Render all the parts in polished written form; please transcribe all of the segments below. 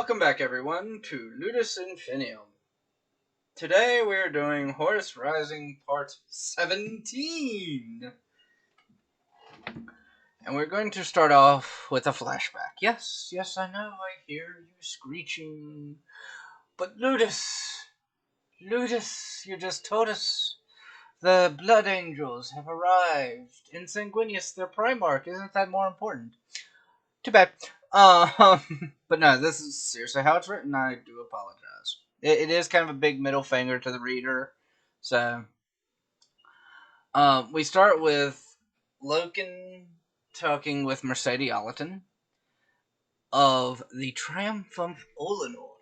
Welcome back, everyone, to Ludus Infinium. Today we are doing Horus Rising Part 17. And we're going to start off with a flashback. Yes, I know, I hear you screeching. But Ludus, you just told us the Blood Angels have arrived. In Sanguinius, their Primarch. Isn't that more important? Too bad. But no, this is seriously how it's written. I do apologize. It is kind of a big middle finger to the reader. So, we start with Loken talking with Mercedes Allerton of the Triumph of Olenor,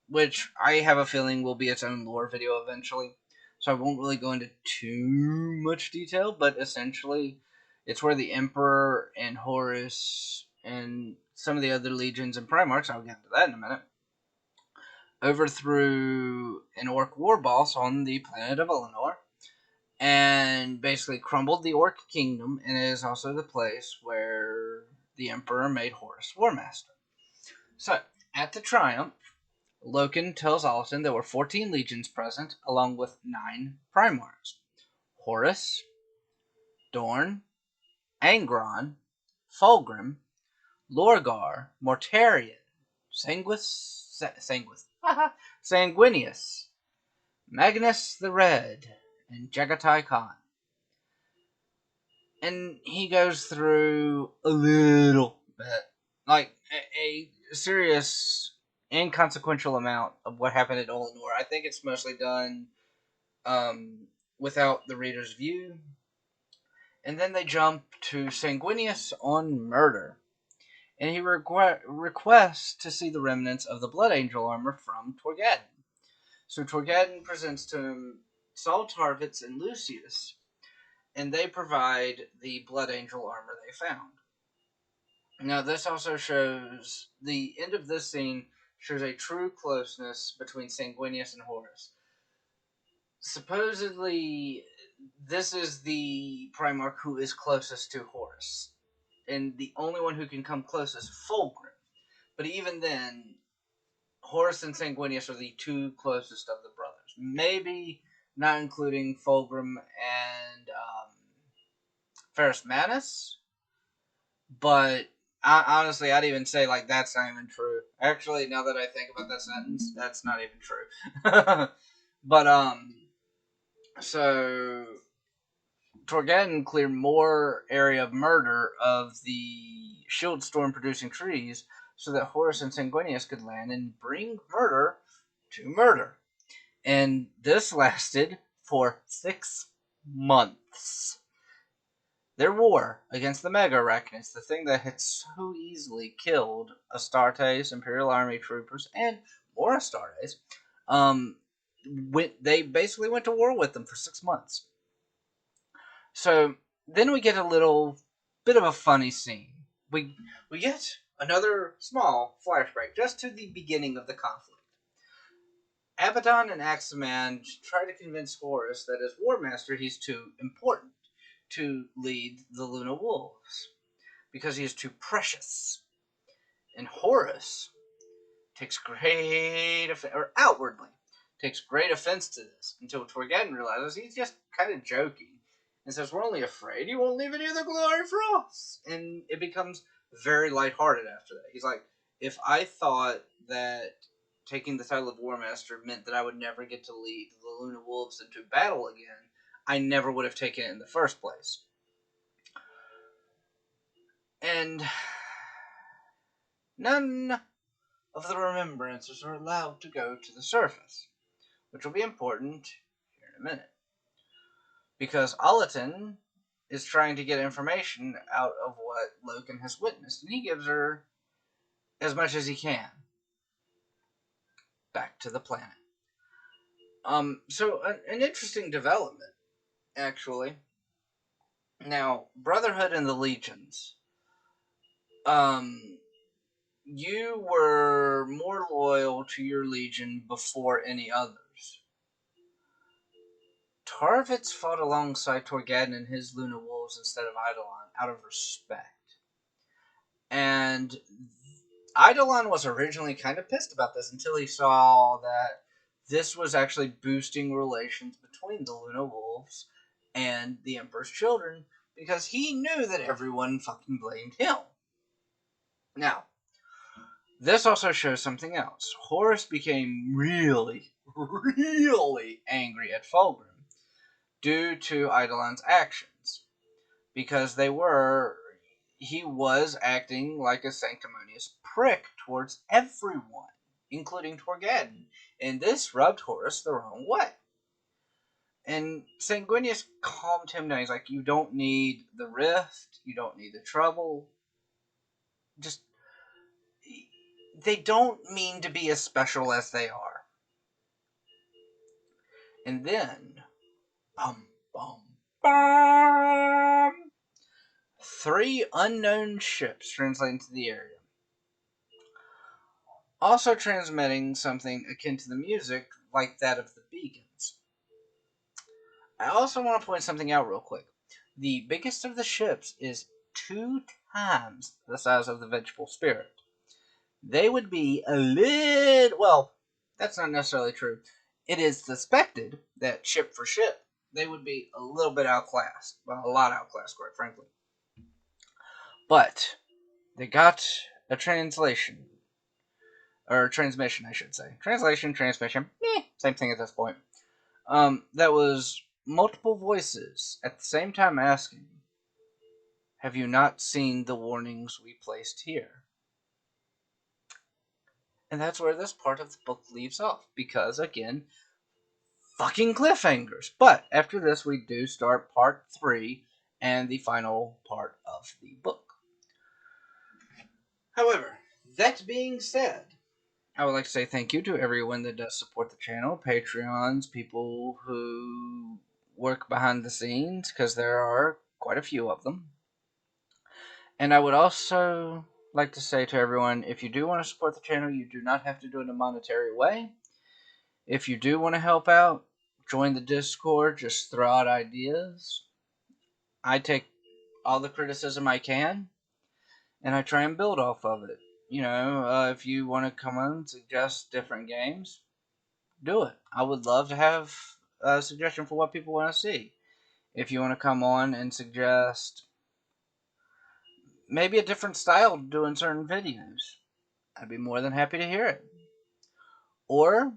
which I have a feeling will be its own lore video eventually. So I won't really go into too much detail, but essentially, it's where the Emperor and Horus and some of the other legions and Primarchs, I'll get into that in a minute, overthrew an Orc war boss on the planet of Olenor, and basically crumbled the Orc kingdom, and it is also the place where the Emperor made Horus War Master. So, at the Triumph, Loken tells Allerton there were 14 legions present, along with 9 Primarchs. Horus, Dorn, Angron, Fulgrim, Lorgar, Mortarion, Sanguinius, Magnus the Red, and Jagatai Khan. And he goes through a little bit, like a serious, inconsequential amount of what happened at Olenor. I think it's mostly done without the reader's view. And then they jump to Sanguinius on murder. And he requests to see the remnants of the Blood Angel armor from Torgaddon. So Torgaddon presents to him Saul Tarvitz and Lucius, and they provide the Blood Angel armor they found. Now, this also shows, the end of this scene shows a true closeness between Sanguinius and Horus. Supposedly, this is the Primarch who is closest to Horus, and the only one who can come closest is Fulgrim. But even then, Horus and Sanguinius are the two closest of the brothers. Maybe not including Fulgrim and Ferrus Manus, but honestly, I'd even say like that's not even true. Actually, now that I think about that sentence, that's not even true. But so Torgaddon cleared more area of murder of the shield storm producing trees so that Horus and Sanguinius could land and bring murder to murder. And this lasted for 6 months. Their war against the Mega Arachnids, the thing that had so easily killed Astartes, Imperial Army troopers, and more Astartes, they basically went to war with them for 6 months. So then we get a little bit of a funny scene. We get another small flashback just to the beginning of the conflict. Abaddon and Axeman try to convince Horus that as War Master he's too important to lead the Luna Wolves because he is too precious. And Horus takes outwardly takes great offense to this until Torgaddon realizes he's just kind of joking and says, "We're only afraid you won't leave any of the glory for us." And it becomes very lighthearted after that. He's like, if I thought that taking the title of War Master meant that I would never get to lead the Luna Wolves into battle again, I never would have taken it in the first place. And none of the remembrances are allowed to go to the surface, which will be important here in a minute. Because Allerton is trying to get information out of what Loken has witnessed, and he gives her as much as he can back to the planet. So an interesting development, actually. Now, Brotherhood and the Legions. You were more loyal to your legion before any others. Tarvitz fought alongside Torgaddon and his Luna Wolves instead of Eidolon out of respect. And Eidolon was originally kind of pissed about this until he saw that this was actually boosting relations between the Luna Wolves and the Emperor's children, because he knew that everyone fucking blamed him. Now, this also shows something else. Horus became really, really angry at Fulgrim due to Eidolon's actions, because he was acting like a sanctimonious prick towards everyone, including Torgaddon, and this rubbed Horus the wrong way. And Sanguinius calmed him down. He's like, you don't need the rift, you don't need the trouble. Just, they don't mean to be as special as they are. And then, bum, bum, bum, 3 unknown ships translate into the area, also transmitting something akin to the music like that of the beacons. I also want to point something out real quick. The biggest of the ships is 2 times the size of the Vengeful Spirit. They would be a little... Well, that's not necessarily true. It is suspected that ship for ship, they would be a little bit outclassed. Well, a lot outclassed, quite frankly. But they got a translation. Or transmission, I should say. Translation, transmission, same thing at this point. That was multiple voices at the same time asking, have you not seen the warnings we placed here? And that's where this part of the book leaves off, because, again, fucking cliffhangers. But after this, we do start part 3 and the final part of the book. However, that being said, I would like to say thank you to everyone that does support the channel, Patreons, people who work behind the scenes, because there are quite a few of them. And I would also like to say to everyone, if you do want to support the channel, you do not have to do it in a monetary way. If you do want to help out, join the Discord, just throw out ideas. I take all the criticism I can, and I try and build off of it. You know, if you want to come on and suggest different games, do it. I would love to have a suggestion for what people want to see. If you want to come on and suggest maybe a different style to doing certain videos, I'd be more than happy to hear it. Or,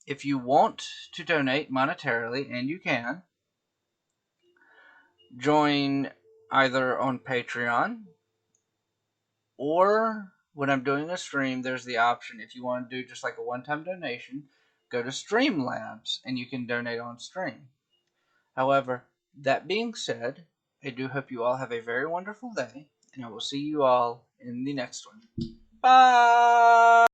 if you want to donate monetarily, and you can, join either on Patreon, or when I'm doing a stream, there's the option, if you want to do just like a one-time donation, go to Streamlabs, and you can donate on stream. However, that being said, I do hope you all have a very wonderful day, and I will see you all in the next one. Bye!